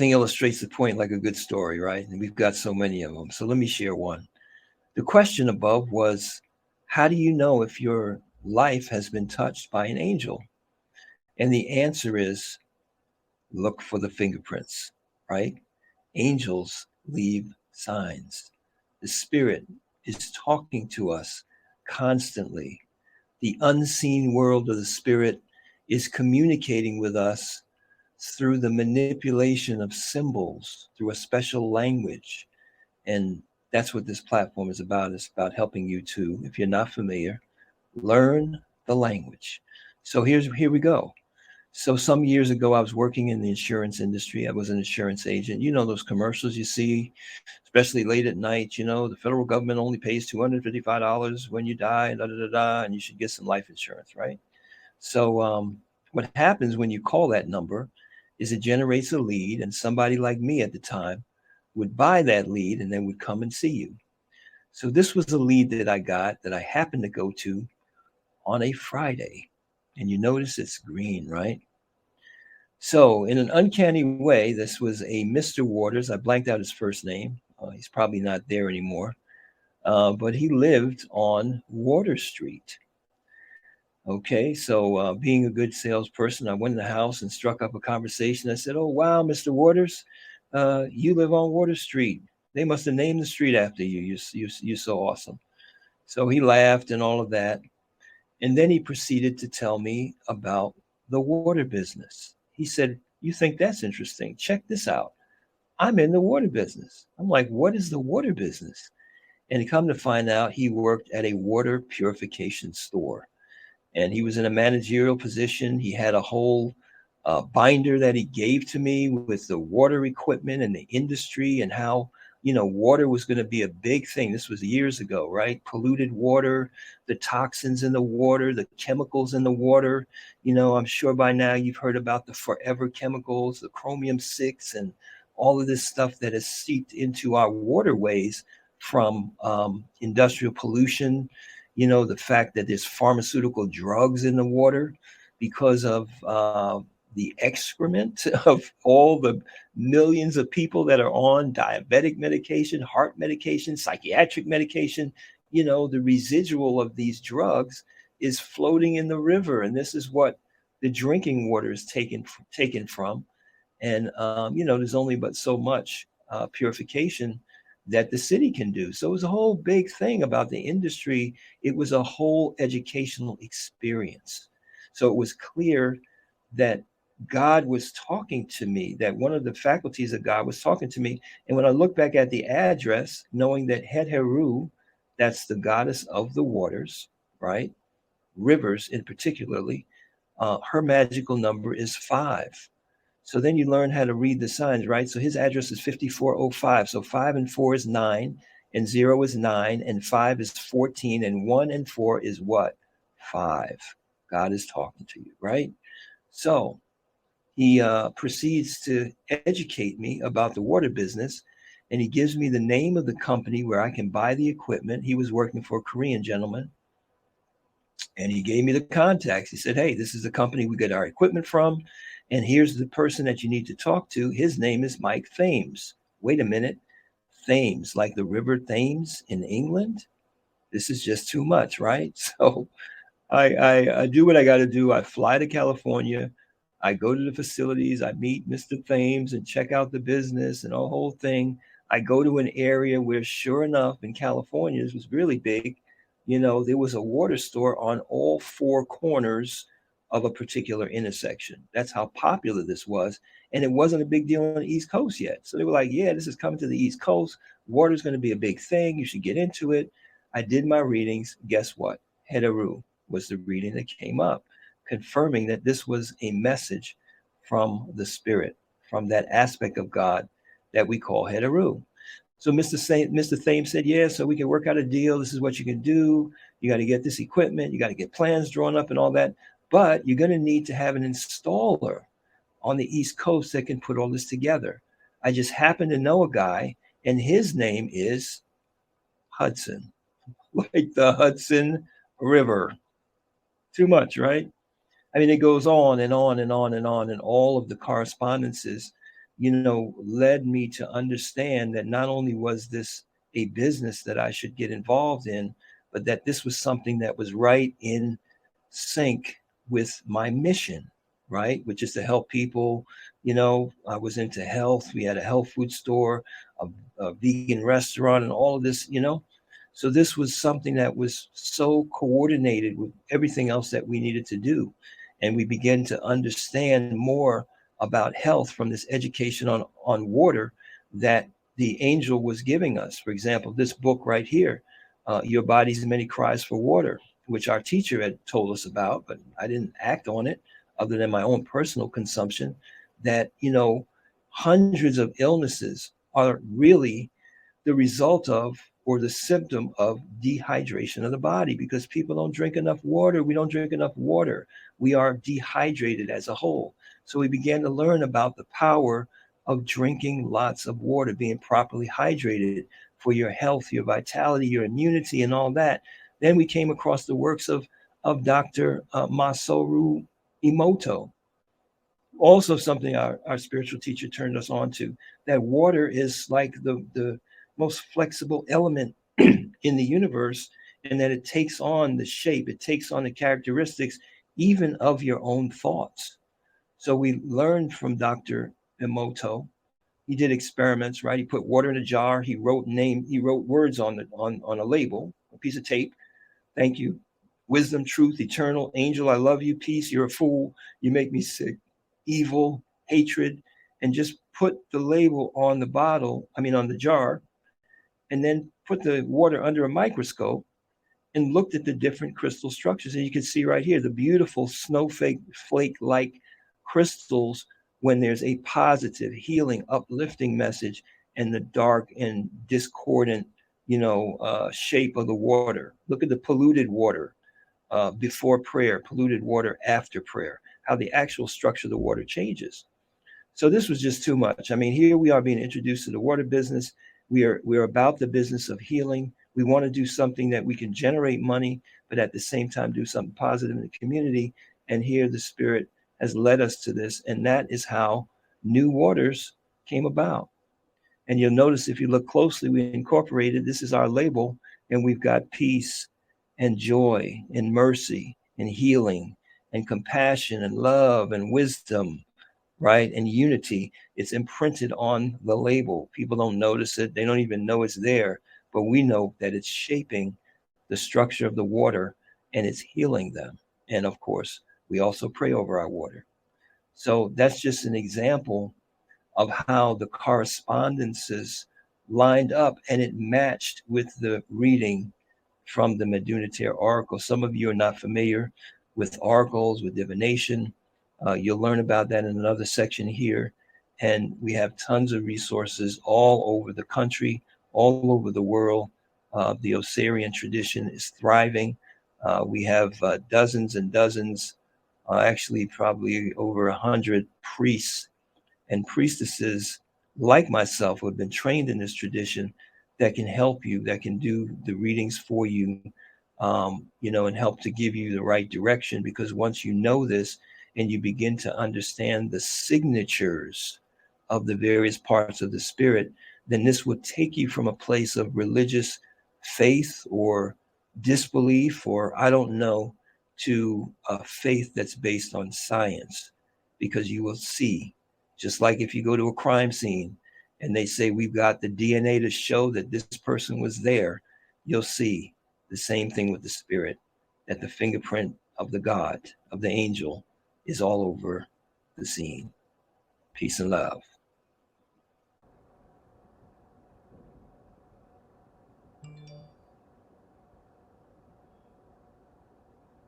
Nothing illustrates the point like a good story, right? And we've got so many of them. So let me share one. The question above was, how do you know if your life has been touched by an angel? And the answer is, look for the fingerprints, right? Angels leave signs. The Spirit is talking to us constantly. The unseen world of the Spirit is communicating with us through the manipulation of symbols, through a special language. And that's what this platform is about. It's about helping you to, if you're not familiar, learn the language. So here we go. So some years ago, I was working in the insurance industry. I was an insurance agent. You know those commercials you see, especially late at night. You know, the federal government only pays $255 when you die, da da da da, and you should get some life insurance, right? So what happens when you call that number is it generates a lead, and somebody like me at the time would buy that lead and then would come and see you. So this was a lead that I got that I happened to go to on a Friday. And you notice it's green, right? So, in an uncanny way, this was a Mr. Waters. I blanked out his first name. He's probably not there anymore. But he lived on Water Street. Okay, so being a good salesperson, I went in the house and struck up a conversation. I said, "Oh, wow, Mr. Waters, you live on Water Street. They must have named the street after you. You're so awesome." So he laughed and all of that. And then he proceeded to tell me about the water business. He said, "You think that's interesting? Check this out. I'm in the water business." I'm like, "What is the water business?" And come to find out, he worked at a water purification store. And he was in a managerial position. He had a whole binder that he gave to me with the water equipment and the industry and how water was going to be a big thing. This was years ago, right? Polluted water, the toxins in the water, the chemicals in the water. I'm sure by now you've heard about the forever chemicals, the chromium 6, and all of this stuff that has seeped into our waterways from industrial pollution. The fact that there's pharmaceutical drugs in the water because of the excrement of all the millions of people that are on diabetic medication, heart medication, psychiatric medication. The residual of these drugs is floating in the river, and this is what the drinking water is taken from. And there's only but so much purification that the city can do. So it was a whole big thing about the industry. It was a whole educational experience. So it was clear that God was talking to me, that one of the faculties of God was talking to me. And when I look back at the address, knowing that Het Heru, that's the goddess of the waters, right? Rivers in particularly, her magical number is 5. So then you learn how to read the signs, right? So his address is 5405. So 5 and 4 is 9, and 0 is 9, and 5 is 14, and 1 and 4 is what? 5. God is talking to you, right? So he proceeds to educate me about the water business, and he gives me the name of the company where I can buy the equipment. He was working for a Korean gentleman, and he gave me the contacts. He said, "Hey, this is the company we get our equipment from, and here's the person that you need to talk to. His name is Mike Thames." Wait a minute. Thames, like the river Thames in England? This is just too much, right? So I do what I got to do. I fly to California. I go to the facilities. I meet Mr. Thames and check out the business and the whole thing. I go to an area where, sure enough, in California, this was really big. There was a water store on all 4 corners of a particular intersection. That's how popular this was. And it wasn't a big deal on the East Coast yet. So they were like, "Yeah, this is coming to the East Coast. Water's going to be a big thing. You should get into it." I did my readings. Guess what? Heteru was the reading that came up, confirming that this was a message from the Spirit, from that aspect of God that we call Heteru. So Mr. Thames said, "Yeah, so we can work out a deal. This is what you can do. You got to get this equipment. You got to get plans drawn up and all that. But you're going to need to have an installer on the East Coast that can put all this together." I just happen to know a guy, and his name is Hudson, like the Hudson River. Too much, right? I mean, it goes on and on and on and on, and all of the correspondences led me to understand that not only was this a business that I should get involved in, but that this was something that was right in sync with my mission, right? Which is to help people. I was into health. We had a health food store, a vegan restaurant, and all of this. So this was something that was so coordinated with everything else that we needed to do. And we began to understand more about health from this education on water that the angel was giving us. For example, this book right here, Your Body's Many Cries for Water, which our teacher had told us about, but I didn't act on it other than my own personal consumption, that, hundreds of illnesses are really the result of or the symptom of dehydration of the body because people don't drink enough water. We don't drink enough water. We are dehydrated as a whole. So we began to learn about the power of drinking lots of water, being properly hydrated for your health, your vitality, your immunity, and all that. Then we came across the works of Dr. Masaru Emoto, also something our spiritual teacher turned us on to, that water is like the most flexible element in the universe, and that it takes on the shape, it takes on the characteristics even of your own thoughts. So we learned from Dr. Emoto. He did experiments, right? He put water in a jar, he wrote words on a label, a piece of tape. Thank you. Wisdom, truth, eternal, angel, I love you, peace, you're a fool, you make me sick, evil, hatred, and just put the label on the bottle, on the jar, and then put the water under a microscope and looked at the different crystal structures. And you can see right here the beautiful snowflake-like crystals when there's a positive, healing, uplifting message, and the dark and discordant, shape of the water. Look at the polluted water before prayer, polluted water after prayer, how the actual structure of the water changes. So this was just too much. Here we are being introduced to the water business. We're about the business of healing. We want to do something that we can generate money, but at the same time do something positive in the community. And here the Spirit has led us to this, and that is how New Waters came about. And you'll notice if you look closely, we incorporated, this is our label, and we've got peace and joy and mercy and healing and compassion and love and wisdom, right? And unity. It's imprinted on the label. People don't notice it. They don't even know it's there, but we know that it's shaping the structure of the water and it's healing them. And of course, we also pray over our water. So that's just an example of how the correspondences lined up and it matched with the reading from the Medunitaire Oracle. Some of you are not familiar with oracles, with divination. You'll learn about that in another section here. And we have tons of resources all over the country, all over the world. The Osirian tradition is thriving. We have dozens and dozens, actually probably over 100 priests and priestesses like myself who have been trained in this tradition that can help you, that can do the readings for you, and help to give you the right direction. Because once you know this and you begin to understand the signatures of the various parts of the spirit, then this would take you from a place of religious faith or disbelief, or I don't know, to a faith that's based on science, because you will see, just like if you go to a crime scene and they say, we've got the DNA to show that this person was there, you'll see the same thing with the spirit, that the fingerprint of the God, of the angel, is all over the scene. Peace and love.